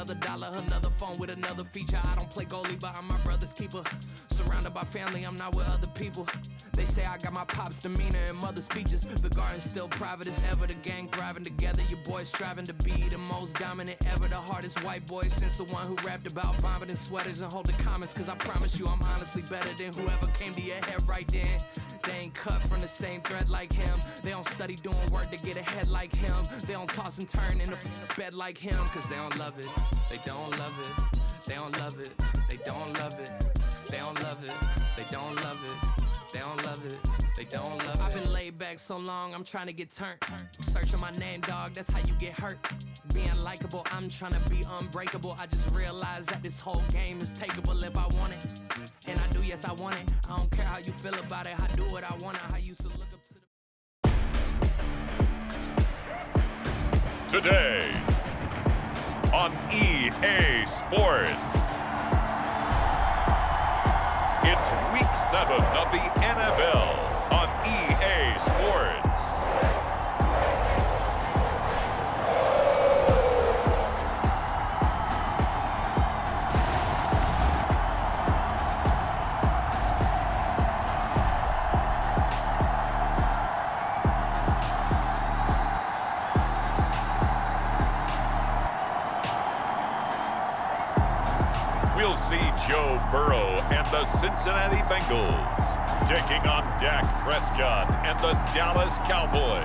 another dollar, another phone with another feature. I don't play goalie, but I'm my brother's keeper. Surrounded by family, I'm not with other people. They say I got my pop's demeanor and mother's features. The garden's still private as ever, the gang thriving together. Your boys striving to be the most dominant ever. The hardest white boy since the one who rapped about vomiting sweaters and holding comments. Cause I promise you I'm honestly better than whoever came to your head right then. They ain't cut from the same thread like him. They don't study doing work to get ahead like him. They don't toss and turn in the bed like him. Cause they don't love it, they don't love it. They don't love it, they don't love it. They don't love it, they don't love it. They don't love it, they don't love it. I've been laid back so long, I'm trying to get turned. Searching my name, dog, that's how you get hurt. Being likable, I'm trying to be unbreakable. I just realized that this whole game is takeable if I want it. And I do, yes, I want it. I don't care how you feel about it. I do what I want it. I used to look up to the... Today on EA Sports. It's Week 7 of the NFL on EA Sports. We'll see Joe Burrow and the Cincinnati Bengals taking on Dak Prescott and the Dallas Cowboys.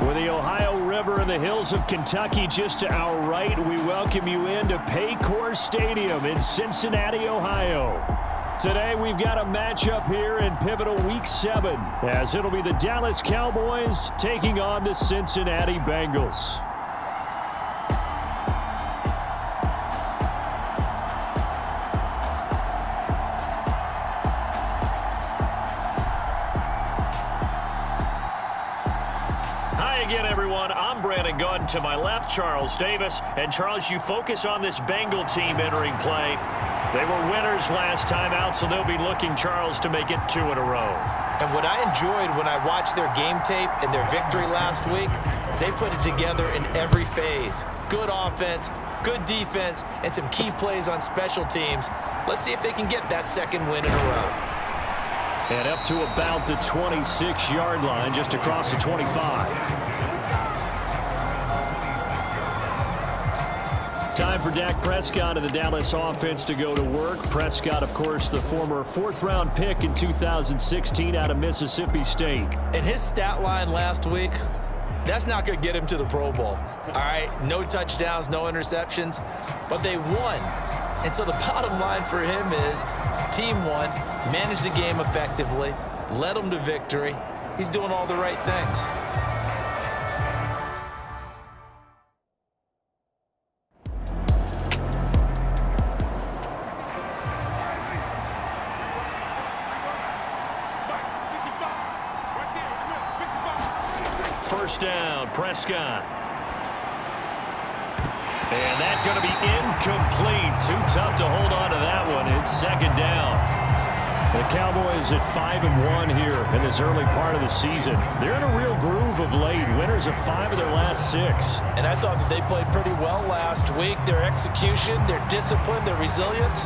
With the Ohio River and the hills of Kentucky just to our right, we welcome you into Paycor Stadium in Cincinnati, Ohio. Today we've got a matchup here in pivotal Week 7, as it'll be the Dallas Cowboys taking on the Cincinnati Bengals. To my left, Charles Davis. And Charles, you focus on this Bengal team entering play. They were winners last time out, so they'll be looking, Charles, to make it 2 in a row. And what I enjoyed when I watched their game tape and their victory last week is they put it together in every phase. Good offense, good defense, and some key plays on special teams. Let's see if they can get that second win in a row. And up to about the 26-yard line, just across the 25. Time for Dak Prescott and the Dallas offense to go to work. Prescott, of course, the former 4th-round pick in 2016 out of Mississippi State. And his stat line last week, that's not going to get him to the Pro Bowl. All right, no touchdowns, no interceptions, but they won. And so the bottom line for him is team won, managed the game effectively, led them to victory. He's doing all the right things. First down, Prescott. And that's going to be incomplete. Too tough to hold on to that one. It's second down. The Cowboys at 5-1 here in this early part of the season. They're in a real groove of late. Winners of 5 of their last 6. And I thought that they played pretty well last week. Their execution, their discipline, their resilience,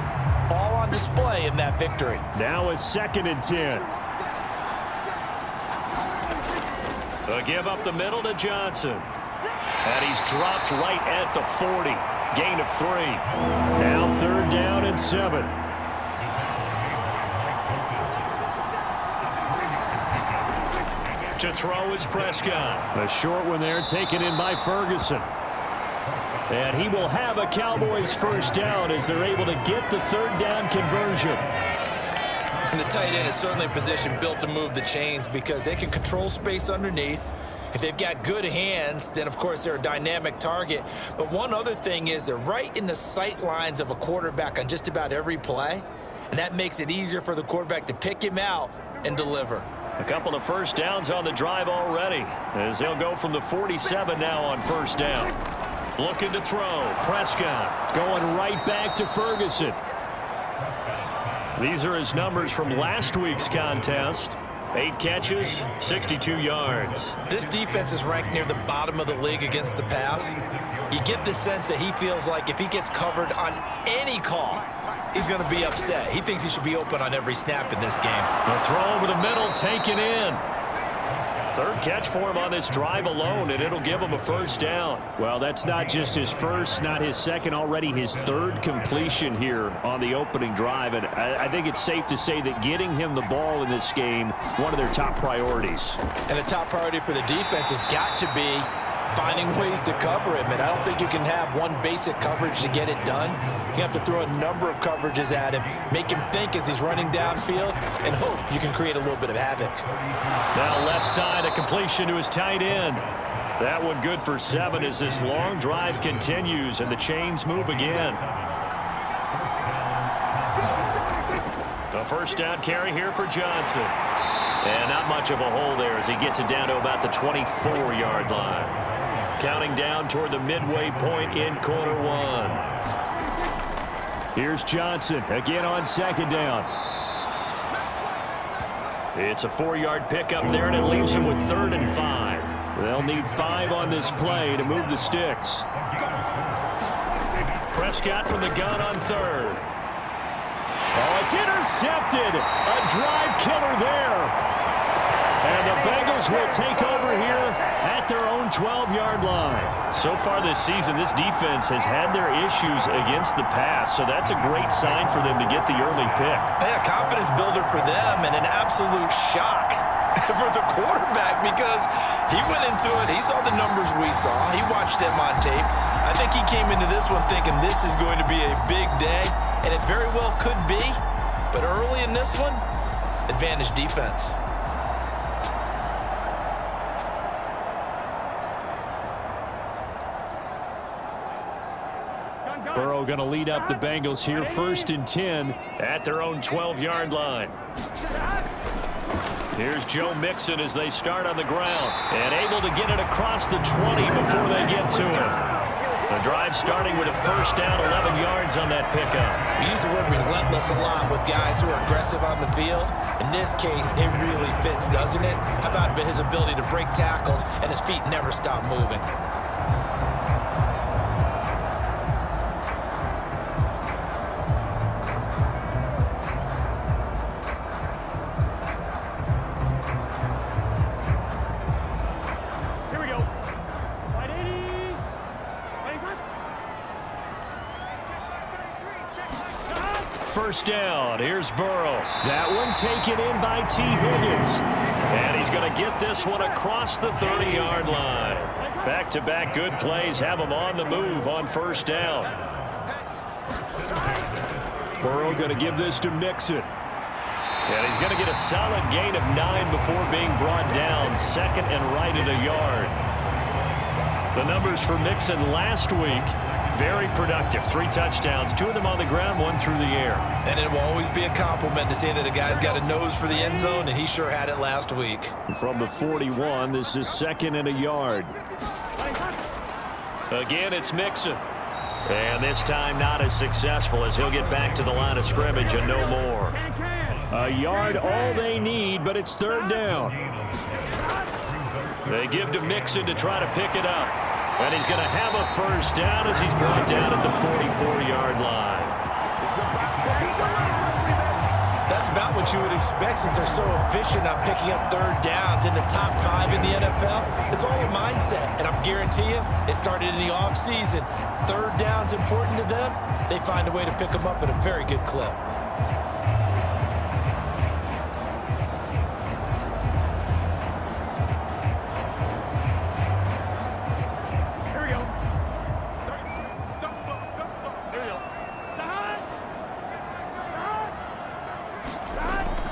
all on display in that victory. Now a 2nd and 10. A give up the middle to Johnson. And he's dropped right at the 40. Gain of 3. Now 3rd down and 7. To throw is Prescott. A short one there taken in by Ferguson. And he will have a Cowboys first down as they're able to get the 3rd down conversion. And the tight end is certainly a position built to move the chains because they can control space underneath. If they've got good hands, then of course they're a dynamic target. But one other thing is they're right in the sight lines of a quarterback on just about every play. And that makes it easier for the quarterback to pick him out and deliver. A couple of first downs on the drive already as they'll go from the 47 now on first down. Looking to throw. Prescott going right back to Ferguson. These are his numbers from last week's contest. 8 catches, 62 yards. This defense is ranked near the bottom of the league against the pass. You get the sense that he feels like if he gets covered on any call, he's going to be upset. He thinks he should be open on every snap in this game. The throw over the middle, taken in. Third catch for him on this drive alone, and it'll give him a first down. Well, that's not just his first, not his second, already his third completion here on the opening drive. And I think it's safe to say that getting him the ball in this game, one of their top priorities. And a top priority for the defense has got to be finding ways to cover him. And I don't think you can have one basic coverage to get it done. You have to throw a number of coverages at him, make him think as he's running downfield, and hope you can create a little bit of havoc. Now left side, a completion to his tight end. That one good for 7 as this long drive continues and the chains move again. The first down carry here for Johnson. And not much of a hole there as he gets it down to about the 24-yard line. Counting down toward the midway point in quarter 1. Here's Johnson again on second down. It's a 4-yard pickup there, and it leaves him with 3rd and 5. They'll need 5 on this play to move the sticks. Prescott from the gun on 3rd. Oh, it's intercepted. A drive killer there. And the Bengals will take over here at their own 12-yard line. So far this season, this defense has had their issues against the pass, so that's a great sign for them to get the early pick. Yeah, confidence builder for them and an absolute shock for the quarterback because he went into it. He saw the numbers we saw. He watched them on tape. I think he came into this one thinking this is going to be a big day, and it very well could be. But early in this one, advantage defense. Burrow going to lead up the Bengals here, 1st and 10 at their own 12-yard line. Here's Joe Mixon as they start on the ground and able to get it across the 20 before they get to him. The drive starting with a first down, 11 yards on that pickup. We use the word relentless a lot with guys who are aggressive on the field. In this case, it really fits, doesn't it? How about his ability to break tackles and his feet never stop moving? First down. Here's Burrow. That one taken in by T. Higgins. And he's going to get this one across the 30-yard line. Back-to-back good plays have him on the move on first down. Burrow going to give this to Mixon. And he's going to get a solid gain of 9 before being brought down. 2nd and right in a yard. The numbers for Mixon last week. Very productive. 3 touchdowns, 2 of them on the ground, 1 through the air. And it will always be a compliment to say that a guy's got a nose for the end zone, and he sure had it last week. From the 41, this is 2nd and a yard. Again, it's Mixon. And this time not as successful as he'll get back to the line of scrimmage and no more. A yard all they need, but it's 3rd down. They give to Mixon to try to pick it up. And he's going to have a first down as he's brought down at the 44-yard line. That's about what you would expect since they're so efficient on picking up 3rd downs in the top 5 in the NFL. It's all a mindset, and I guarantee you it started in the offseason. 3rd down's important to them. They find a way to pick them up at a very good clip.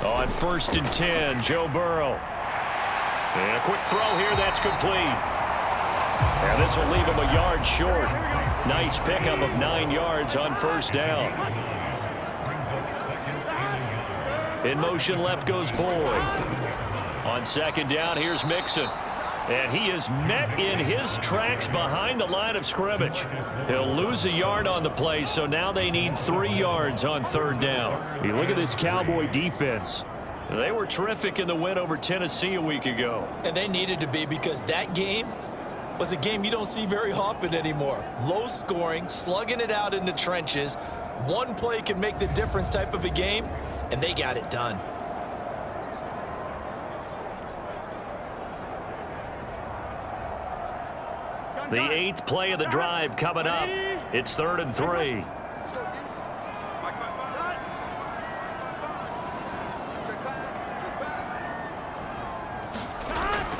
On 1st and 10, Joe Burrow. And a quick throw here, that's complete. And this will leave him a yard short. Nice pickup of 9 yards on first down. In motion, left goes Boyd. On 2nd down, here's Mixon. And he is met in his tracks behind the line of scrimmage. He'll lose a yard on the play, so now they need 3 yards on 3rd down. You look at this Cowboy defense. They were terrific in the win over Tennessee a week ago. And they needed to be, because that game was a game you don't see very often anymore. Low scoring, slugging it out in the trenches. One play can make the difference type of a game, and they got it done. The 8th play of the drive coming up. It's 3rd and 3.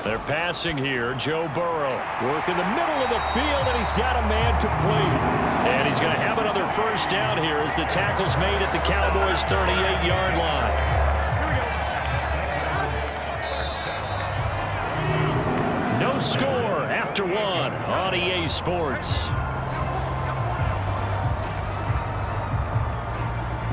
They're passing here. Joe Burrow working the middle of the field, and he's got a man complete. And he's going to have another first down here as the tackle's made at the Cowboys' 38-yard line. No score after one on EA Sports.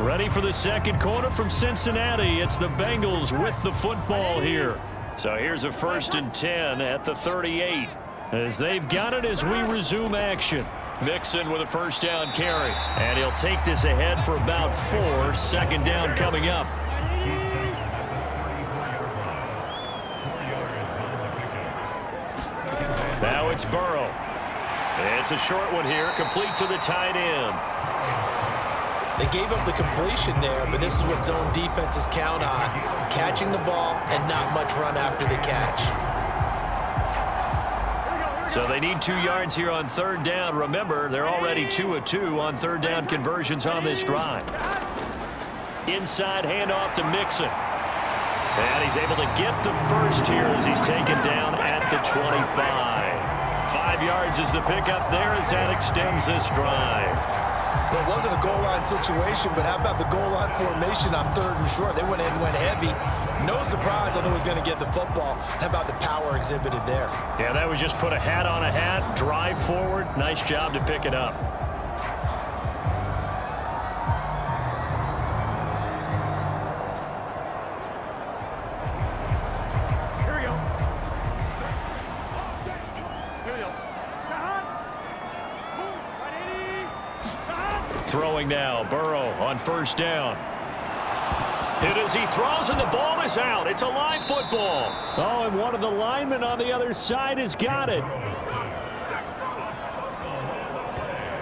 Ready for the second quarter from Cincinnati. It's the Bengals with the football here. So here's a 1st and 10 at the 38 as they've got it as we resume action. Mixon with a first down carry, and he'll take this ahead for about 4. 2nd down coming up. Now it's Burrow. It's a short one here, complete to the tight end. They gave up the completion there, but this is what zone defenses count on: catching the ball and not much run after the catch. So they need 2 yards here on 3rd down. Remember, they're already 2 of 2 on 3rd down conversions on this drive. Inside handoff to Mixon. And he's able to get the first here as he's taken down at the 25. 5 yards is the pickup there as that extends this drive. Well, it wasn't a goal line situation, but how about the goal line formation on 3rd and short? They went in and went heavy. No surprise on who was going to get the football. How about the power exhibited there? Yeah, that was just put a hat on a hat, drive forward. Nice job to pick it up. Throwing now, Burrow on 1st down. Hit as he throws, and the ball is out. It's a live football. Oh, and one of the linemen on the other side has got it.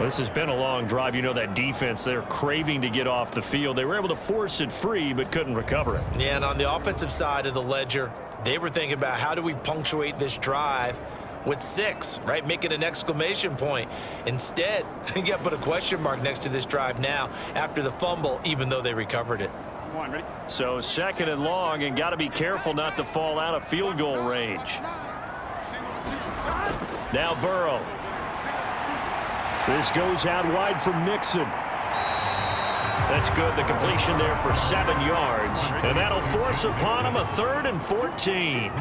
This has been a long drive. You know that defense, they're craving to get off the field. They were able to force it free, but couldn't recover it. Yeah, and on the offensive side of the ledger, they were thinking about how do we punctuate this drive with 6, right? Make it an exclamation point. Instead, you got to put a question mark next to this drive now after the fumble, even though they recovered it. So 2nd and long, and got to be careful not to fall out of field goal range. Now Burrow. This goes out wide for Mixon. That's good. The completion there for 7 yards. And that'll force upon him a 3rd and 14.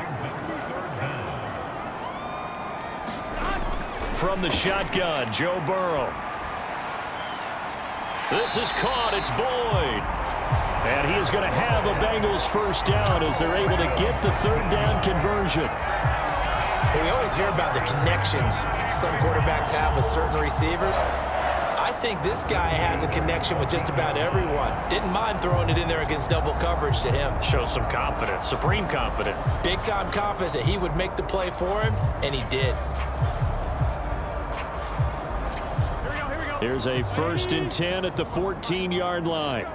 From the shotgun, Joe Burrow. This is caught. It's Boyd. And he is going to have a Bengals first down as they're able to get the 3rd down conversion. We always hear about the connections some quarterbacks have with certain receivers. I think this guy has a connection with just about everyone. Didn't mind throwing it in there against double coverage to him. Shows some confidence, supreme confidence. Big-time confidence that he would make the play for him, and he did. Here's a 1st and 10 at the 14-yard line.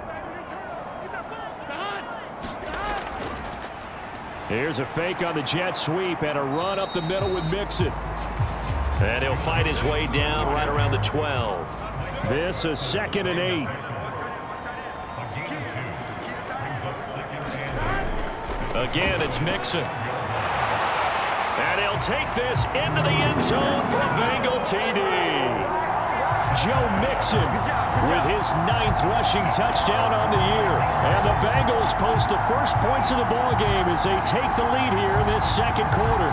Here's a fake on the jet sweep and a run up the middle with Mixon. And he'll fight his way down right around the 12. This is 2nd and 8. Again, it's Mixon. And he'll take this into the end zone for a Bengal TD. Joe Mixon with his 9th rushing touchdown on the year. And the Bengals post the first points of the ballgame as they take the lead here in this 2nd quarter.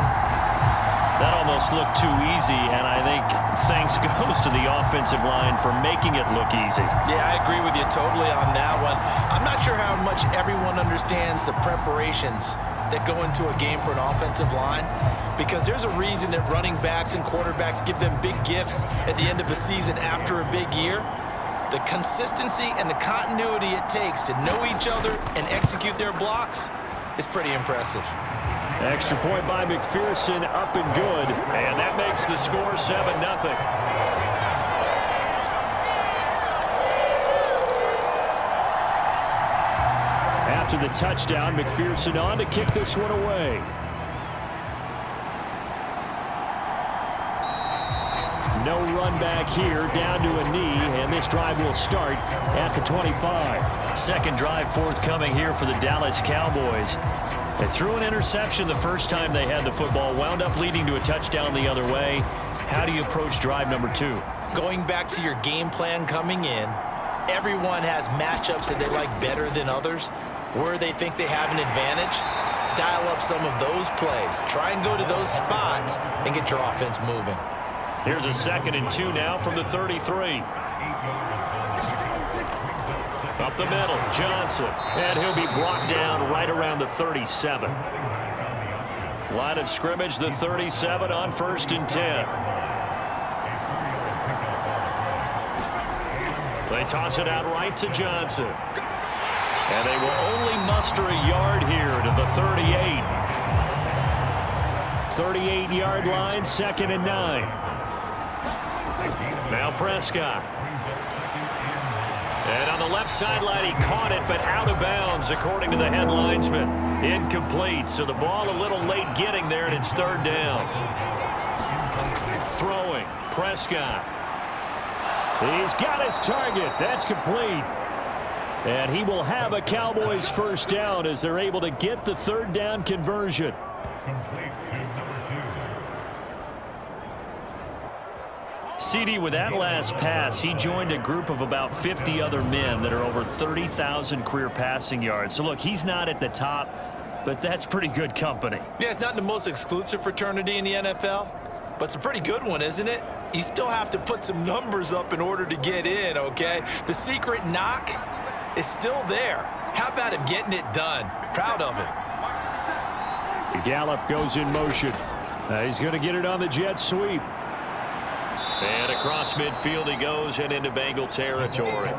That almost looked too easy, and I think thanks goes to the offensive line for making it look easy. Yeah, I agree with you totally on that one. I'm not sure how much everyone understands the preparations that go into a game for an offensive line, because there's a reason that running backs and quarterbacks give them big gifts at the end of a season after a big year. The consistency and the continuity it takes to know each other and execute their blocks is pretty impressive. Extra point by McPherson, up and good. And that makes the score 7-0. After the touchdown, McPherson on to kick this one away. No run back here, down to a knee, and this drive will start at the 25. Second drive forthcoming here for the Dallas Cowboys. They threw an interception the first time they had the football, wound up leading to a touchdown the other way. How do you approach drive number 2? Going back to your game plan coming in, everyone has matchups that they like better than others, where they think they have an advantage. Dial up some of those plays. Try and go to those spots and get your offense moving. Here's a 2nd and 2 now from the 33. Up the middle, Johnson. And he'll be brought down right around the 37. Line of scrimmage, the 37 on 1st and 10. They toss it out right to Johnson. And they will only muster a yard here to the 38. 38-yard line, 2nd and 9. Now Prescott. And on the left sideline, he caught it, but out of bounds, according to the head linesman. Incomplete, so the ball a little late getting there, and it's 3rd down. Throwing, Prescott. He's got his target. That's complete. And he will have a Cowboys 1st down as they're able to get the 3rd down conversion. CD, with that last pass, he joined a group of about 50 other men that are over 30,000 career passing yards. So, look, he's not at the top, but that's pretty good company. Yeah, it's not the most exclusive fraternity in the NFL, but it's a pretty good one, isn't it? You still have to put some numbers up in order to get in, okay? The secret knock is still there. How about him getting it done? Proud of him. Gallup goes in motion. He's going to get it on the jet sweep. And across midfield he goes and into Bengal territory.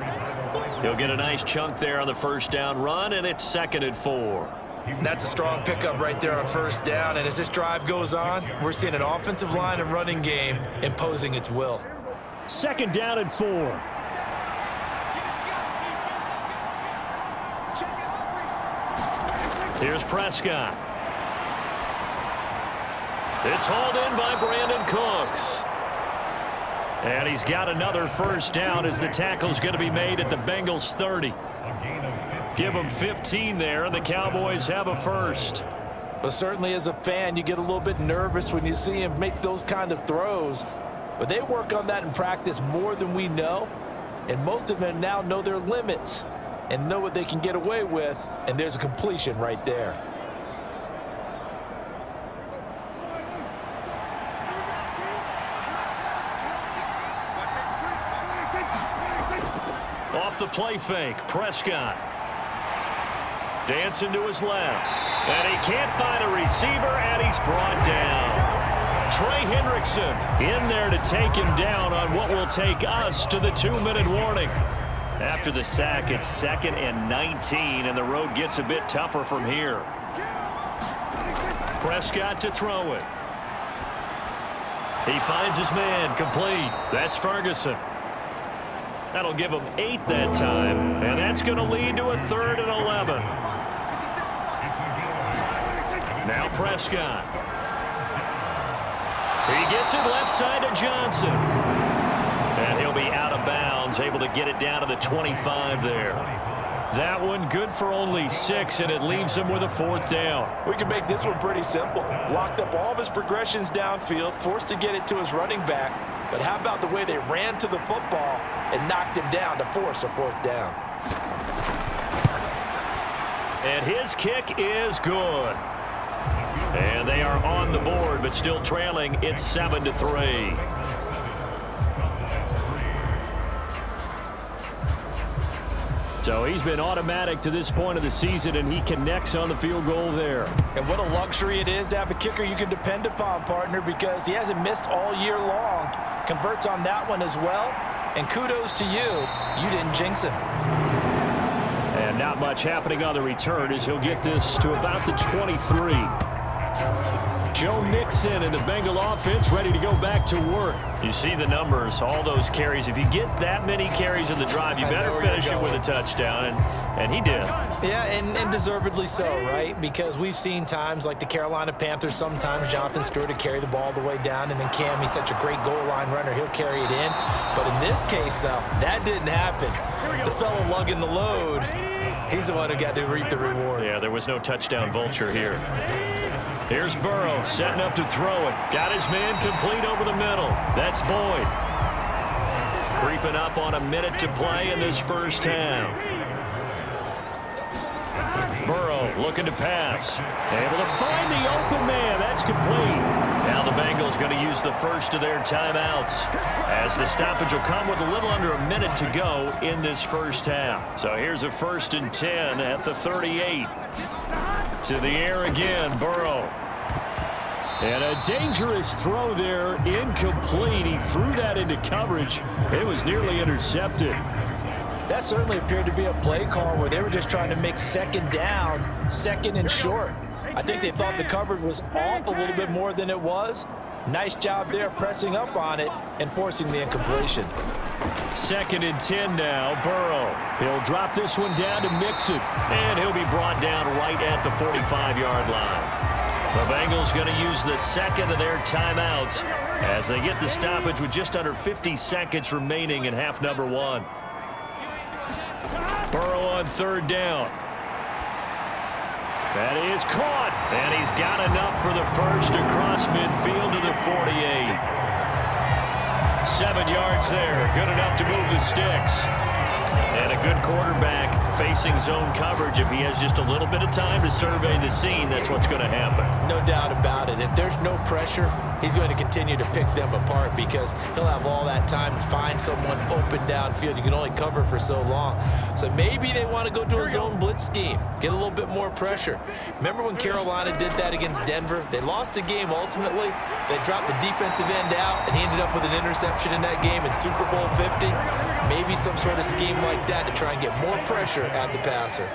He'll get a nice chunk there on the 1st down run, and it's 2nd and 4. That's a strong pickup right there on 1st down, and as this drive goes on, we're seeing an offensive line and running game imposing its will. 2nd down and 4. Here's Prescott. It's hauled in by Brandon Cooks. And he's got another 1st down as the tackle's going to be made at the Bengals 30. Give them 15 there, and the Cowboys have a 1st. Well, certainly as a fan, you get a little bit nervous when you see him make those kind of throws. But they work on that in practice more than we know. And most of them now know their limits and know what they can get away with. And there's a completion right there. Off the play fake, Prescott. Dancing to his left. And he can't find a receiver, and he's brought down. Trey Hendrickson in there to take him down on what will take us to the 2-minute warning. After the sack, it's 2nd and 19, and the road gets a bit tougher from here. Prescott to throw it. He finds his man, complete. That's Ferguson. That'll give him 8 that time, and that's going to lead to a 3rd and 11. Now Prescott. He gets it left side to Johnson. And he'll be out of bounds, able to get it down to the 25 there. That one good for only 6, and it leaves him with a 4th down. We can make this one pretty simple. Locked up all of his progressions downfield, forced to get it to his running back. But how about the way they ran to the football and knocked him down to force a 4th down? And his kick is good. And they are on the board, but still trailing. It's 7-3. So he's been automatic to this point of the season, and he connects on the field goal there. And what a luxury it is to have a kicker you can depend upon, partner, because he hasn't missed all year long. Converts on that one as well, And kudos to you. You didn't jinx him. And not much happening on the return as he'll get this to about the 23. Joe Mixon and the Bengal offense ready to go back to work. You see the numbers, all those carries. If you get that many carries in the drive, you better finish it with a touchdown, and he did. Yeah, and deservedly so, right? Because we've seen times like the Carolina Panthers, sometimes Jonathan Stewart will carry the ball the way down, and then Cam, he's such a great goal line runner, he'll carry it in. But in this case, though, that didn't happen. The fellow lugging the load, he's the one who got to reap the reward. Yeah, there was no touchdown vulture here. Here's Burrow setting up to throw it. Got his man complete over the middle. That's Boyd. Creeping up on a minute to play in this first half. Burrow looking to pass. Able to find the open man. That's complete. Now the Bengals going to use the first of their timeouts, as the stoppage will come with a little under a minute to go in this first half. So here's a 1st and 10 at the 38. To the air again, Burrow. And a dangerous throw there, incomplete. He threw that into coverage. It was nearly intercepted. That certainly appeared to be a play call where they were just trying to make second down, second and short. I think they thought the coverage was off a little bit more than it was. Nice job there pressing up on it and forcing the incompletion. 2nd and 10 now, Burrow. He'll drop this one down to Mixon. And he'll be brought down right at the 45-yard line. The Bengals going to use the second of their timeouts as they get the stoppage with just under 50 seconds remaining in half number 1. Burrow on 3rd down. That is caught. And he's got enough for the first across midfield to the 48. 7 yards there. Good enough to move the sticks. And a good quarterback facing zone coverage. If he has just a little bit of time to survey the scene, that's what's going to happen. No doubt about it. If there's no pressure, he's going to continue to pick them apart because he'll have all that time to find someone open downfield. You can only cover for so long. So maybe they want to go to a zone blitz scheme, get a little bit more pressure. Remember when Carolina did that against Denver? They lost the game ultimately. They dropped the defensive end out, and he ended up with an interception in that game in Super Bowl 50. Maybe some sort of scheme like that to try and get more pressure at the passer.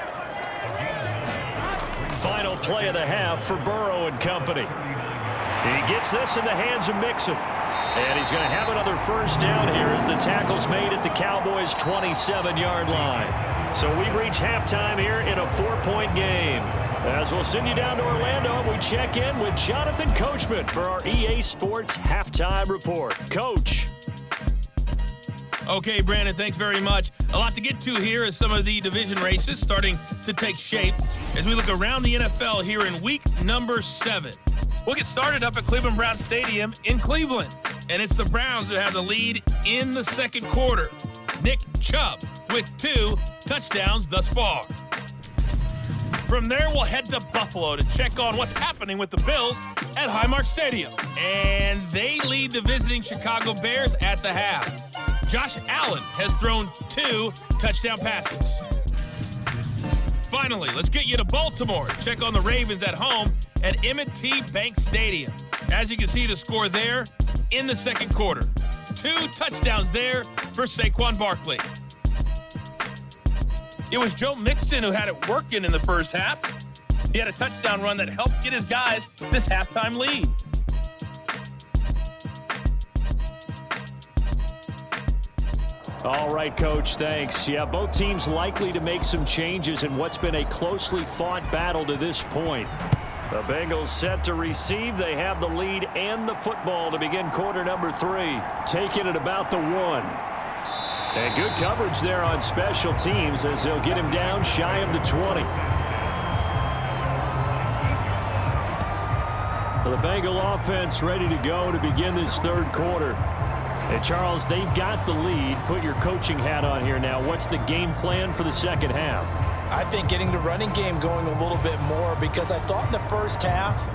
Final play of the half for Burrow and company. He gets this in the hands of Mixon. And he's going to have another first down here as the tackle's made at the Cowboys' 27-yard line. So we reach halftime here in a 4-point game. As we'll send you down to Orlando, and we check in with Jonathan Coachman for our EA Sports Halftime Report. Coach. Okay, Brandon, thanks very much. A lot to get to here as some of the division races starting to take shape as we look around the NFL here in week number 7. We'll get started up at Cleveland Browns Stadium in Cleveland, and it's the Browns who have the lead in the second quarter. Nick Chubb with 2 touchdowns thus far. From there, we'll head to Buffalo to check on what's happening with the Bills at Highmark Stadium. And they lead the visiting Chicago Bears at the half. Josh Allen has thrown 2 touchdown passes. Finally, let's get you to Baltimore to check on the Ravens at home at M&T Bank Stadium. As you can see, the score there in the second quarter. 2 touchdowns there for Saquon Barkley. It was Joe Mixon who had it working in the first half. He had a touchdown run that helped get his guys this halftime lead. All right, Coach, thanks. Yeah, both teams likely to make some changes in what's been a closely fought battle to this point. The Bengals set to receive. They have the lead and the football to begin quarter number 3. Taking it about the 1. And good coverage there on special teams as they'll get him down shy of the 20. The Bengal offense ready to go to begin this third quarter. And Charles, they've got the lead. Put your coaching hat on here now. What's the game plan for the second half? I think getting the running game going a little bit more because I thought in the first half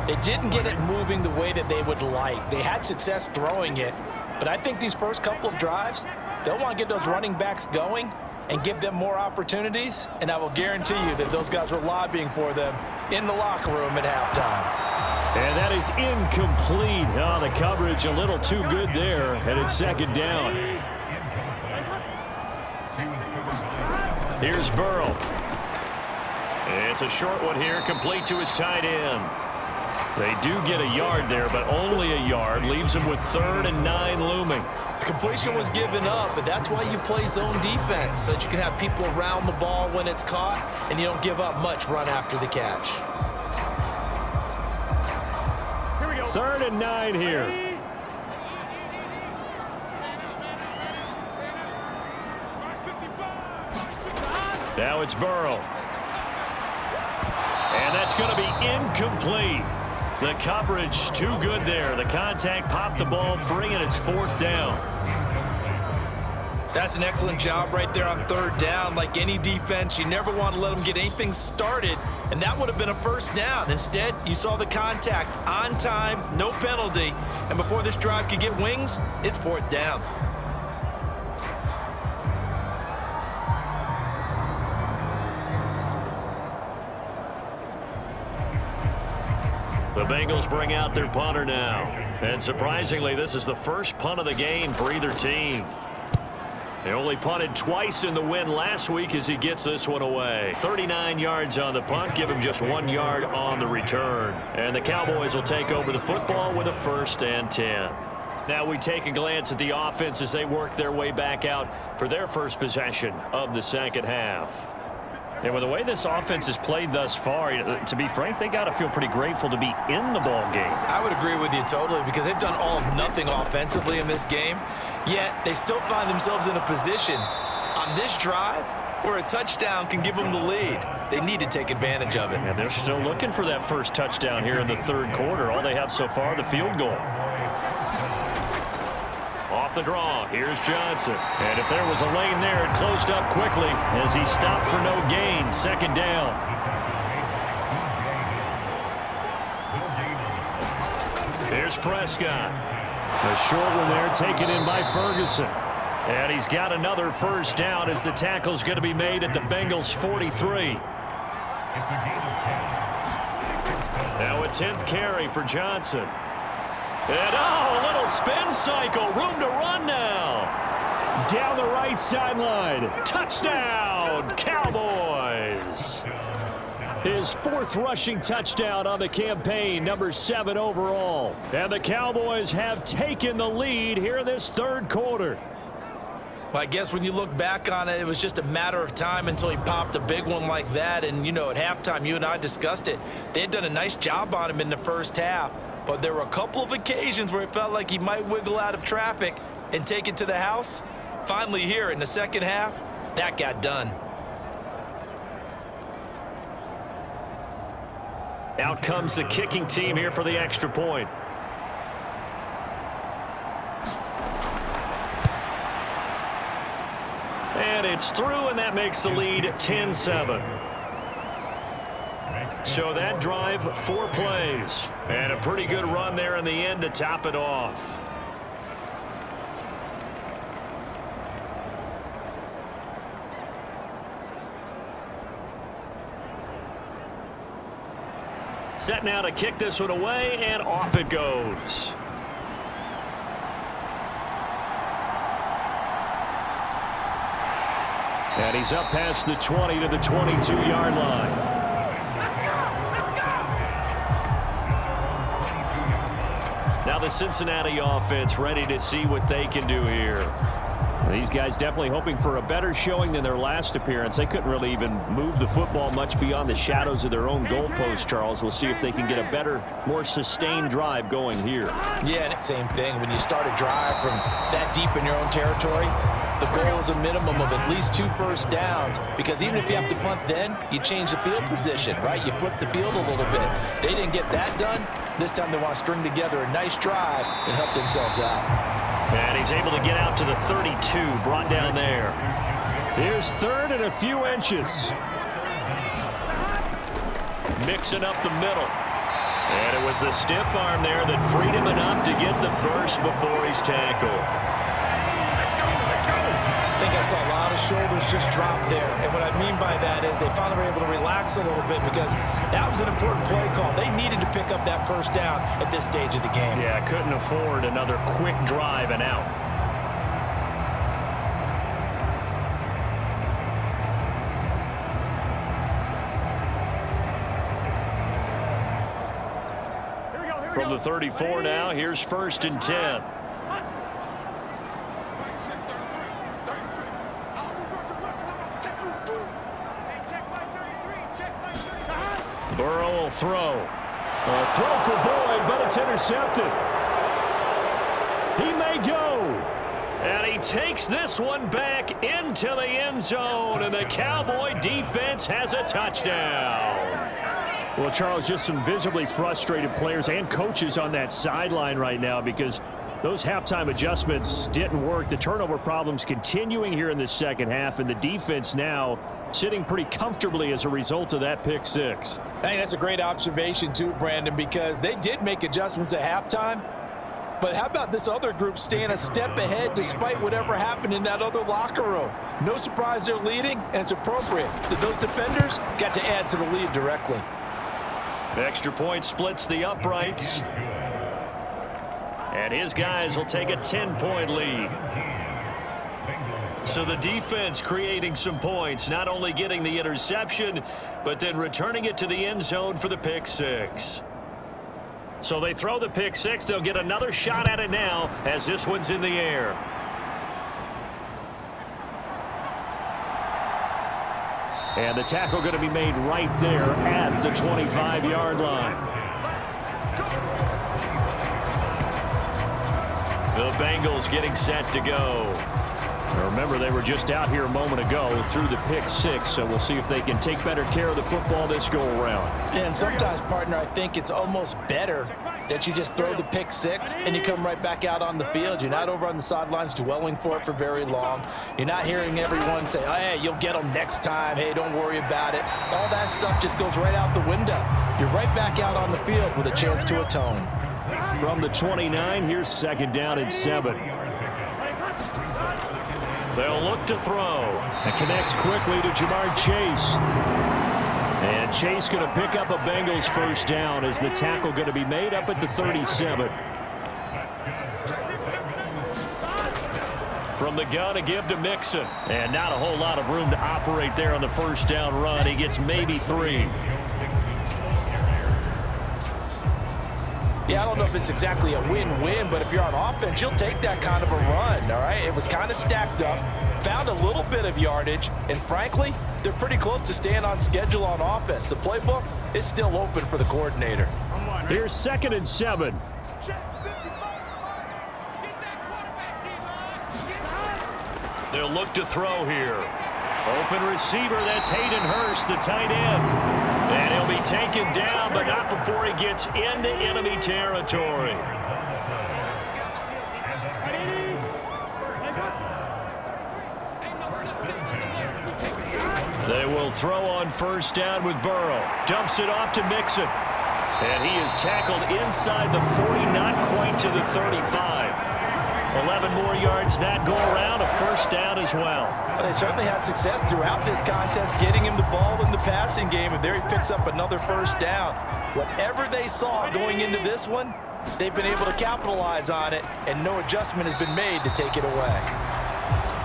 they didn't get it moving the way that they would like. They had success throwing it, but I think these first couple of drives, they'll want to get those running backs going and give them more opportunities, and I will guarantee you that those guys were lobbying for them in the locker room at halftime. And that is incomplete. Oh, the coverage a little too good there, and it's second down. Here's Burrow. It's a short one here, complete to his tight end. They do get a yard there, but only a yard. Leaves him with 3rd and 9 looming. Completion was given up, but that's why you play zone defense, so that you can have people around the ball when it's caught, and you don't give up much run after the catch. 3rd and 9 here. Now it's Burrow. And that's going to be incomplete. The coverage too good there. The contact popped the ball free, and it's 4th down. That's an excellent job right there on 3rd down. Like any defense, you never want to let them get anything started, and that would have been a 1st down. Instead, you saw the contact on time, no penalty, and before this drive could get wings, it's 4th down. The Bengals bring out their punter now. And surprisingly, this is the first punt of the game for either team. They only punted twice in the win last week as he gets this one away. 39 yards on the punt, give him just 1 yard on the return. And the Cowboys will take over the football with a 1st and 10. Now we take a glance at the offense as they work their way back out for their first possession of the second half. And with the way this offense has played thus far, to be frank, they got to feel pretty grateful to be in the ball game. I would agree with you totally, because they've done all of nothing offensively in this game, yet they still find themselves in a position on this drive where a touchdown can give them the lead. They need to take advantage of it. And they're still looking for that first touchdown here in the 3rd quarter. All they have so far, the field goal. Off the draw, here's Johnson. And if there was a lane there, it closed up quickly as he stopped for no gain. 2nd down. Here's Prescott. A short one there taken in by Ferguson. And he's got another 1st down as the tackle's going to be made at the Bengals 43. Now a 10th carry for Johnson. And a little spin cycle. Room to run now. Down the right sideline. Touchdown, Cowboys. His 4th rushing touchdown on the campaign, number 7 overall. And the Cowboys have taken the lead here in this 3rd quarter. Well, I guess when you look back on it, it was just a matter of time until he popped a big one like that. And, you know, at halftime, you and I discussed it. They had done a nice job on him in the 1st half. But there were a couple of occasions where it felt like he might wiggle out of traffic and take it to the house. Finally here in the 2nd half, that got done. Out comes the kicking team here for the extra point. And it's through, and that makes the lead 10-7. So that drive, 4 plays. And a pretty good run there in the end to top it off. Set now to kick this one away, and off it goes. And he's up past the 20 to the 22-yard line. Now the Cincinnati offense ready to see what they can do here. These guys definitely hoping for a better showing than their last appearance. They couldn't really even move the football much beyond the shadows of their own goalpost, Charles. We'll see if they can get a better, more sustained drive going here. Yeah, same thing. When you start a drive from that deep in your own territory, the goal is a minimum of at least 2 first downs, because even if you have to punt then, you change the field position, right? You flip the field a little bit. They didn't get that done. This time they want to string together a nice drive and help themselves out. And he's able to get out to the 32, brought down there. Here's 3rd and a few inches. Mixing up the middle. And it was the stiff arm there that freed him enough to get the first before he's tackled. I think I saw a lot of shoulders just drop there. And what I mean by that is they finally were able to relax a little bit, because that was an important play call. They needed to pick up that first down at this stage of the game. Yeah, couldn't afford another quick drive and out. From the 34 now, here's 1st and 10. Burrow will throw. A throw for Boyd, but it's intercepted. He may go. And he takes this one back into the end zone, and the Cowboy defense has a touchdown. Well, Charles, just some visibly frustrated players and coaches on that sideline right now because those halftime adjustments didn't work. The turnover problems continuing here in the second half, and the defense now sitting pretty comfortably as a result of that pick six. I think that's a great observation too, Brandon, because they did make adjustments at halftime. But how about this other group staying a step ahead despite whatever happened in that other locker room? No surprise they're leading, and it's appropriate that those defenders got to add to the lead directly. The extra point splits the uprights. And his guys will take a 10-point lead. So the defense creating some points, not only getting the interception, but then returning it to the end zone for the pick six. So they throw the pick six. They'll get another shot at it now as this one's in the air. And the tackle going to be made right there at the 25-yard line. The Bengals getting set to go. Now remember, they were just out here a moment ago through the pick six, so we'll see if they can take better care of the football this go-around. And sometimes, partner, I think it's almost better that you just throw the pick six and you come right back out on the field. You're not over on the sidelines dwelling for it for very long. You're not hearing everyone say, oh, hey, you'll get them next time. Hey, don't worry about it. All that stuff just goes right out the window. You're right back out on the field with a chance to atone. From the 29, here's 2nd down and 7. They'll look to throw. It connects quickly to Jamar Chase. And Chase going to pick up a Bengals first down as the tackle going to be made up at the 37. From the gun to give to Mixon. And not a whole lot of room to operate there on the first down run. He gets maybe 3. Yeah, I don't know if it's exactly a win-win, but if you're on offense, you'll take that kind of a run, all right? It was kind of stacked up, found a little bit of yardage, and frankly, they're pretty close to staying on schedule on offense. The playbook is still open for the coordinator. Here's 2nd and 7. They'll look to throw here. Open receiver, that's Hayden Hurst, the tight end. And he'll be taken down, but not before he gets into enemy territory. They will throw on first down with Burrow. Dumps it off to Mixon. And he is tackled inside the 40, not quite to the 35. 11 more yards that go around, a first down as well. They certainly had success throughout this contest getting him the ball in the passing game, and there he picks up another first down. Whatever they saw going into this one, they've been able to capitalize on it, and no adjustment has been made to take it away.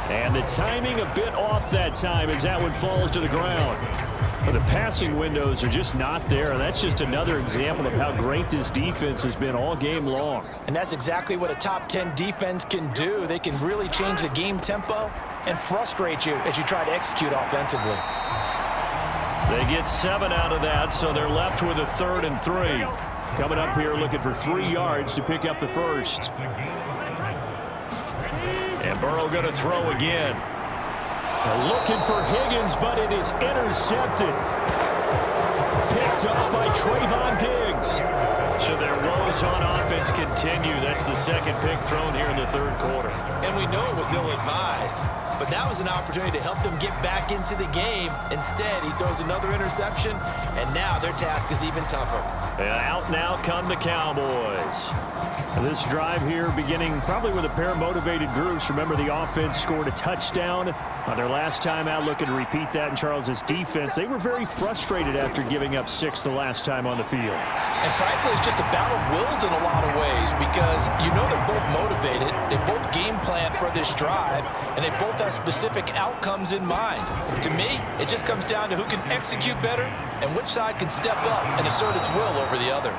And the timing a bit off that time as that one falls to the ground. But the passing windows are just not there, and that's just another example of how great this defense has been all game long. And that's exactly what a top 10 defense can do. They can really change the game tempo and frustrate you as you try to execute offensively. They get 7 out of that, so they're left with a 3rd and 3. Coming up here looking for 3 yards to pick up the first. And Burrow going to throw again. Looking for Higgins, but it is intercepted. Picked up by Trayvon Diggs. So their woes on offense continue. That's the 2nd pick thrown here in the 3rd quarter. And we know it was ill-advised, but that was an opportunity to help them get back into the game. Instead, he throws another interception, and now their task is even tougher. And out now come the Cowboys. This drive here beginning probably with a pair of motivated groups. Remember, the offense scored a touchdown on their last time out, looking to repeat that in Charles's defense. They were very frustrated after giving up 6 the last time on the field. And frankly, it's just a battle of wills in a lot of ways because you know they're both motivated, they both game plan for this drive, and they both have specific outcomes in mind. To me, it just comes down to who can execute better and which side can step up and assert its will over the other.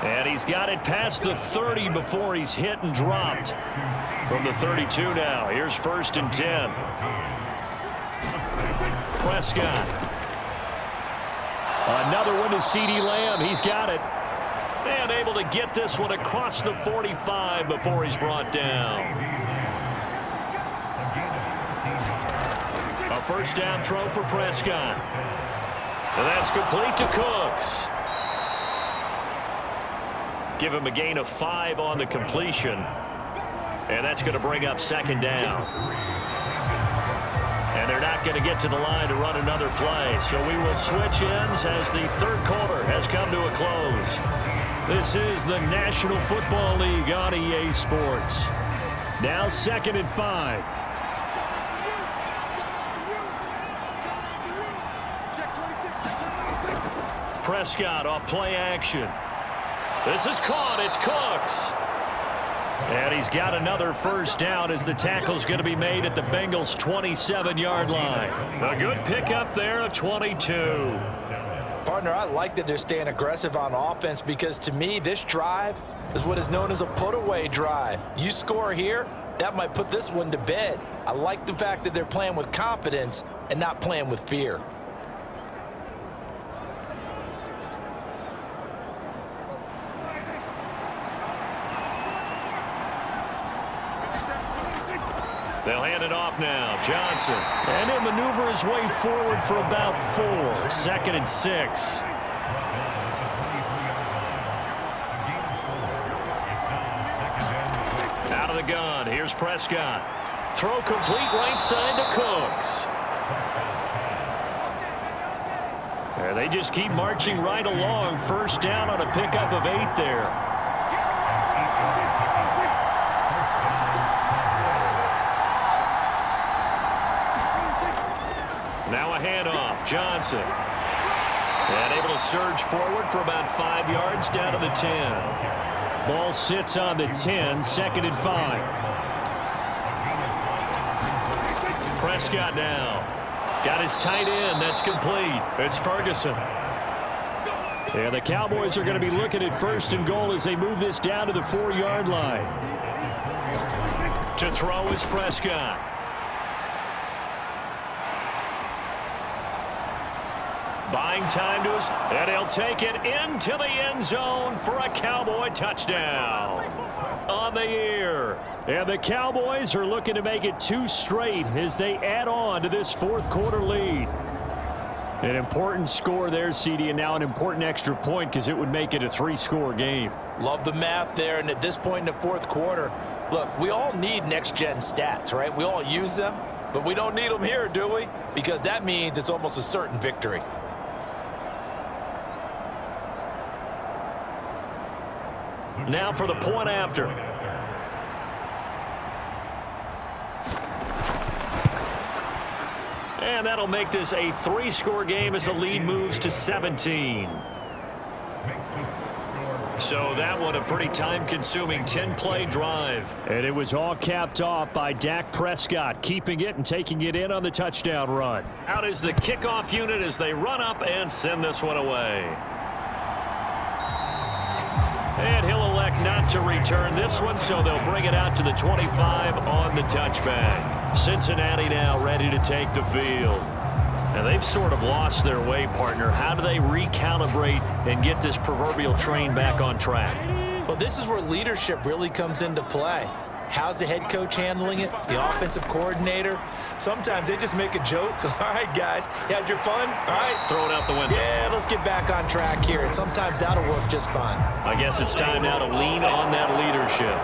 And he's got it past the 30 before he's hit and dropped. From the 32 now, here's 1st and 10. Prescott. Another one to CeeDee Lamb. He's got it. And able to get this one across the 45 before he's brought down. A 1st down throw for Prescott. And that's complete to Cooks. Give him a gain of 5 on the completion. And that's going to bring up 2nd down. And they're not going to get to the line to run another play. So we will switch ends as the 3rd quarter has come to a close. This is the National Football League on EA Sports. Now 2nd and 5. Prescott off play action. This is caught. It's Cooks. And he's got another 1st down as the tackle's going to be made at the Bengals' 27-yard line. A good pickup there of 22. Partner, I like that they're staying aggressive on offense because to me, this drive is what is known as a put-away drive. You score here, that might put this one to bed. I like the fact that they're playing with confidence and not playing with fear. They'll hand it off now. Johnson. And he'll maneuver his way forward for about 4. 2nd and 6. Out of the gun. Here's Prescott. Throw complete right side to Cooks. And they just keep marching right along. 1st down on a pickup of 8 there. Now a handoff. Johnson. And able to surge forward for about 5 yards down to the 10. Ball sits on the 10, 2nd and 5. Prescott now. Got his tight end. That's complete. It's Ferguson. And the Cowboys are going to be looking at 1st and goal as they move this down to the 4-yard line. To throw is Prescott. Buying time to us, and he'll take it into the end zone for a Cowboy touchdown. On the year. And the Cowboys are looking to make it 2 straight as they add on to this 4th quarter lead. An important score there, CD, and now an important extra point because it would make it a 3-score game. Love the math there, and at this point in the 4th quarter, look, we all need next-gen stats, right? We all use them, but we don't need them here, do we? Because that means it's almost a certain victory. Now for the point after. And that'll make this a 3-score game as the lead moves to 17. So that one a pretty time-consuming 10-play drive. And it was all capped off by Dak Prescott, keeping it and taking it in on the touchdown run. Out is the kickoff unit as they run up and send this one away. And he'll elect not to return this one, so they'll bring it out to the 25 on the touchback. Cincinnati now ready to take the field. Now they've sort of lost their way, partner. How do they recalibrate and get this proverbial train back on track? Well, this is where leadership really comes into play. How's the head coach handling it? The offensive coordinator? Sometimes they just make a joke. All right, guys, you had your fun? All right. Throw it out the window. Yeah, let's get back on track here. And sometimes that'll work just fine. I guess it's time now to lean on that leadership.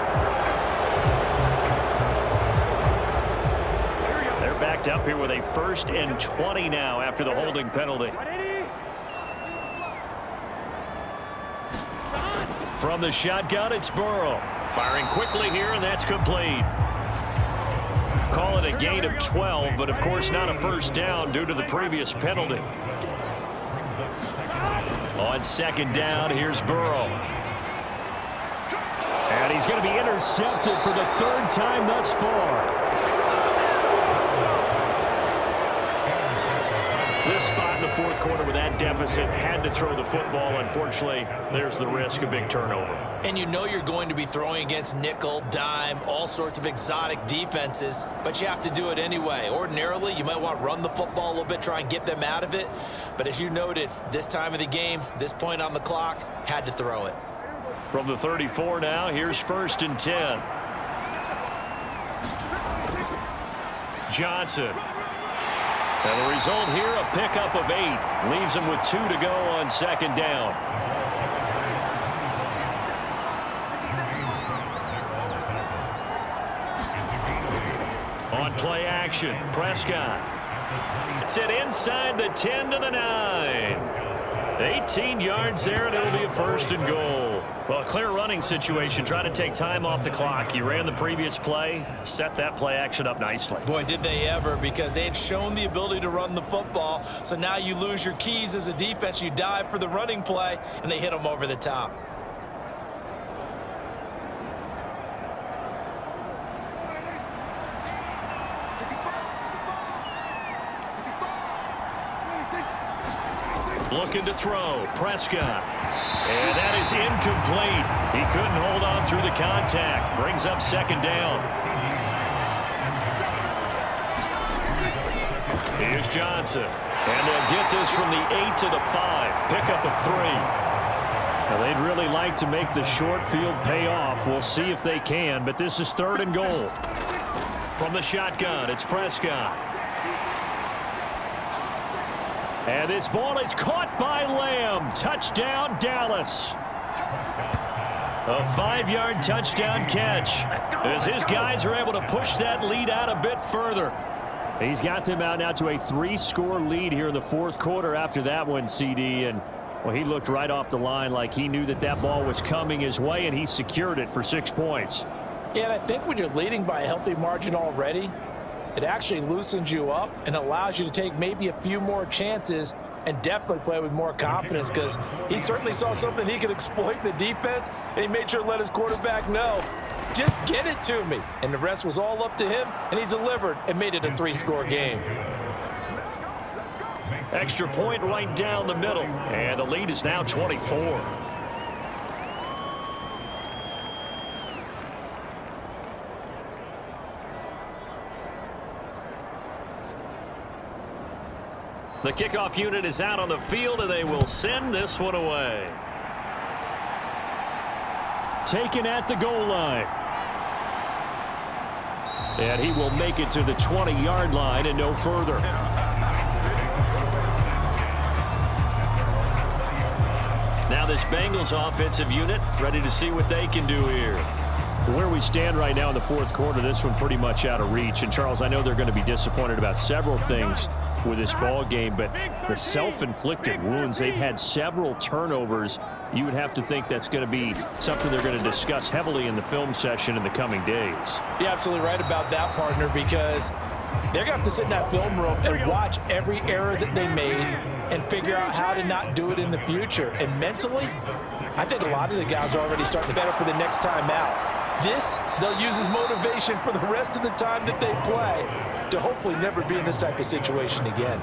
They're backed up here with a 1st and 20 now after the holding penalty. From the shotgun, it's Burrow. Firing quickly here, and that's complete. Call it a gain of 12, but of course not a 1st down due to the previous penalty. On 2nd down, here's Burrow. And he's going to be intercepted for the 3rd time thus far. this spot in the fourth quarter with that deficit, had to throw the football. Unfortunately, there's the risk of big turnover. And you know you're going to be throwing against nickel, dime, all sorts of exotic defenses, but you have to do it anyway. Ordinarily, you might want to run the football a little bit, try and get them out of it. But as you noted, this time of the game, this point on the clock, had to throw it. From the 34 now, here's 1st and 10. Johnson. And the result here, a pickup of 8. Leaves him with 2 to go on 2nd down. On play action, Prescott. It's it inside the 10 to the 9. 18 yards there, and it'll be a 1st and goal. Well, a clear running situation. Trying to take time off the clock. You ran the previous play, set that play action up nicely. Boy, did they ever, because they had shown the ability to run the football. So now you lose your keys as a defense. You dive for the running play, and they hit them over the top. Looking to throw, Prescott. And that is incomplete. He couldn't hold on through the contact. Brings up 2nd down. Here's Johnson. And they'll get this from the 8 to the 5. Pickup of 3. Now, they'd really like to make the short field pay off. We'll see if they can, but this is 3rd and goal. From the shotgun, it's Prescott. And this ball is caught by Lamb. Touchdown, Dallas. A 5-yard touchdown catch as his guys are able to push that lead out a bit further. He's got them out now to a 3-score lead here in the 4th quarter after that one, CD. And, well, he looked right off the line like he knew that that ball was coming his way, and he secured it for 6 points. Yeah, and I think when you're leading by a healthy margin already, it actually loosens you up and allows you to take maybe a few more chances and definitely play with more confidence, because he certainly saw something he could exploit in the defense, and he made sure to let his quarterback know, just get it to me. And the rest was all up to him, and he delivered and made it a 3-score game. Extra point right down the middle, and the lead is now 24. The kickoff unit is out on the field, and they will send this one away. Taken at the goal line. And he will make it to the 20-yard line and no further. Now this Bengals offensive unit ready to see what they can do here. Where we stand right now in the 4th quarter, this one pretty much out of reach. And, Charles, I know they're going to be disappointed about several things with this ball game, but the self-inflicted wounds, they've had several turnovers. You would have to think that's going to be something they're going to discuss heavily in the film session in the coming days. You're absolutely right about that, partner, because they're going to have to sit in that film room and watch every error that they made and figure out how to not do it in the future. And mentally, I think a lot of the guys are already starting to better for the next time out. This, they'll use as motivation for the rest of the time that they play to hopefully never be in this type of situation again.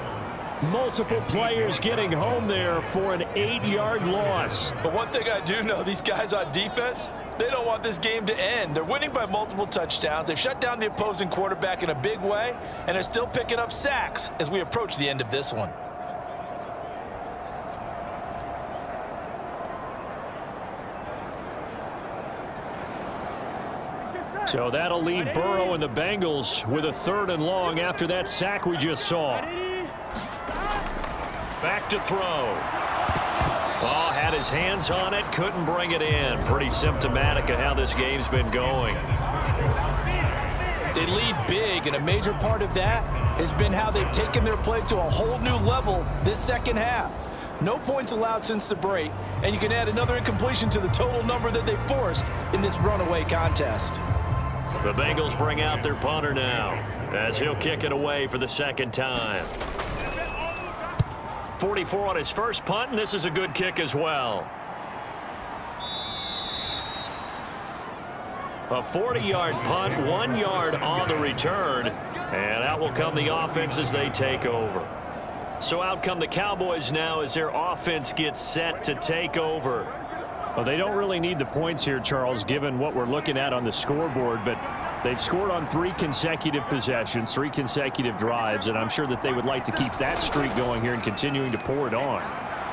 Multiple players getting home there for an 8-yard loss. But one thing I do know, these guys on defense, they don't want this game to end. They're winning by multiple touchdowns. They've shut down the opposing quarterback in a big way, and they're still picking up sacks as we approach the end of this one. So that'll leave Burrow and the Bengals with a 3rd and long after that sack we just saw. Back to throw. Oh, had his hands on it, couldn't bring it in. Pretty symptomatic of how this game's been going. They lead big, and a major part of that has been how they've taken their play to a whole new level this second half. No points allowed since the break, and you can add another incompletion to the total number that they forced in this runaway contest. The Bengals bring out their punter now as he'll kick it away for the 2nd time. 44 on his first punt, and this is a good kick as well. A 40-yard punt, 1 yard on the return, and out will come the offense as they take over. So out come the Cowboys now as their offense gets set to take over. Well, they don't really need the points here, Charles, given what we're looking at on the scoreboard, but they've scored on 3 consecutive possessions, 3 consecutive drives, and I'm sure that they would like to keep that streak going here and continuing to pour it on.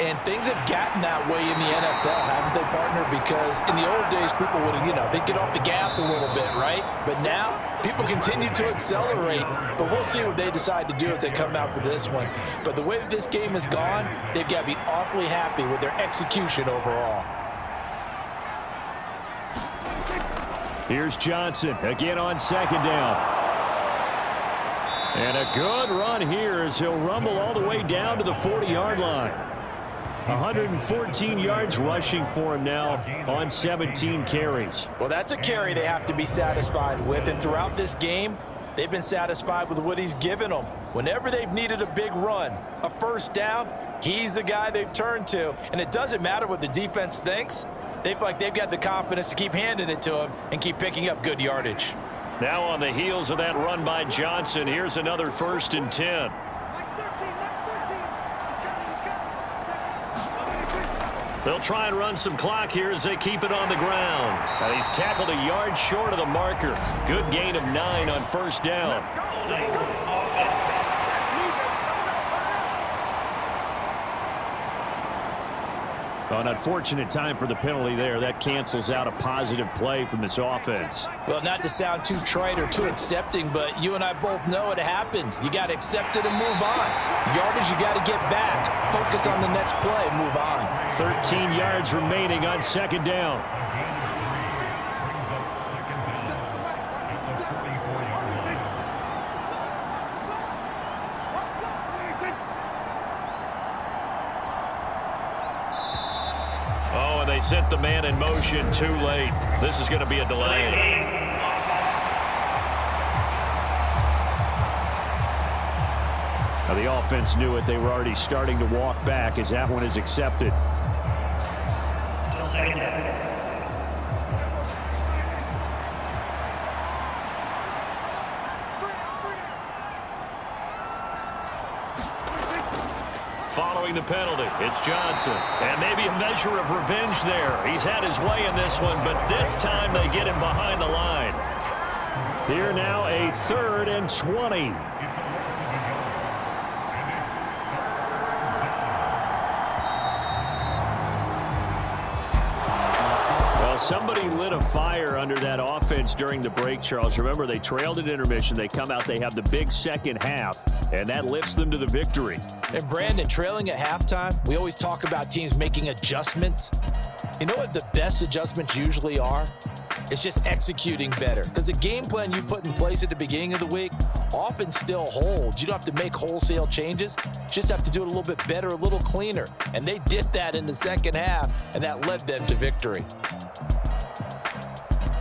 And things have gotten that way in the NFL, haven't they, partner? Because in the old days, people would, they'd get off the gas a little bit, right? But now, people continue to accelerate. But we'll see what they decide to do as they come out for this one. But the way that this game has gone, they've got to be awfully happy with their execution overall. Here's Johnson again on 2nd down. And a good run here as he'll rumble all the way down to the 40-yard line. 114 yards rushing for him now on 17 carries. Well, that's a carry they have to be satisfied with. And throughout this game, they've been satisfied with what he's given them. Whenever they've needed a big run, a first down, he's the guy they've turned to. And it doesn't matter what the defense thinks. They've got the confidence to keep handing it to him and keep picking up good yardage. Now on the heels of that run by Johnson, here's another 1st and 10. They'll try and run some clock here as they keep it on the ground. And he's tackled a yard short of the marker. Good gain of 9 on 1st down. An unfortunate time for the penalty there. That cancels out a positive play from this offense. Well, not to sound too trite or too accepting, but you and I both know it happens. You got to accept it and move on. Yardage, you got to get back. Focus on the next play and move on. 13 yards remaining on 2nd down. They sent the man in motion too late. This is going to be a delay. Now the offense knew it. They were already starting to walk back as that one is accepted. Following the penalty, it's Johnson. And maybe a measure of revenge there. He's had his way in this one, but this time they get him behind the line. Here now a 3rd and 20. Somebody lit a fire under that offense during the break, Charles. Remember, they trailed at intermission. They come out, they have the big second half, and that lifts them to the victory. And Brandon, trailing at halftime, we always talk about teams making adjustments. You know what the best adjustments usually are? It's just executing better. Because the game plan you put in place at the beginning of the week often still holds. You don't have to make wholesale changes. You just have to do it a little bit better, a little cleaner. And they did that in the second half, and that led them to victory.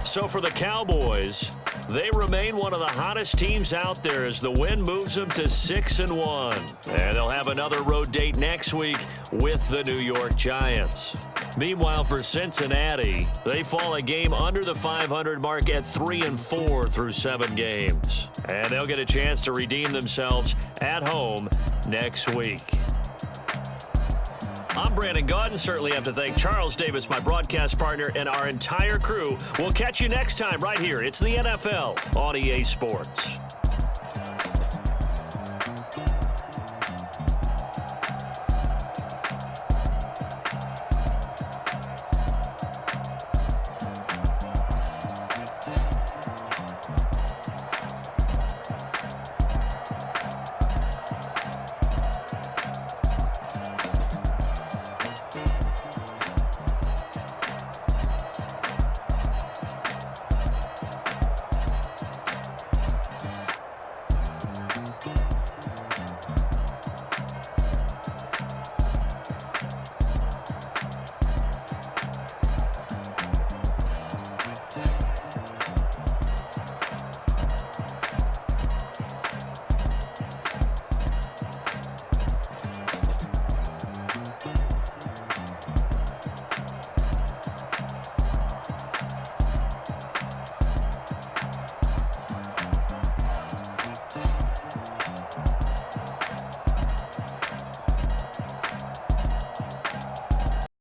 So for the Cowboys, they remain one of the hottest teams out there as the win moves them to 6-1. And they'll have another road date next week with the New York Giants. Meanwhile, for Cincinnati, they fall a game under the 500 mark at 3-4 through 7 games. And they'll get a chance to redeem themselves at home next week. I'm Brandon Gaudin. Certainly have to thank Charles Davis, my broadcast partner, and our entire crew. We'll catch you next time right here. It's the NFL on EA Sports.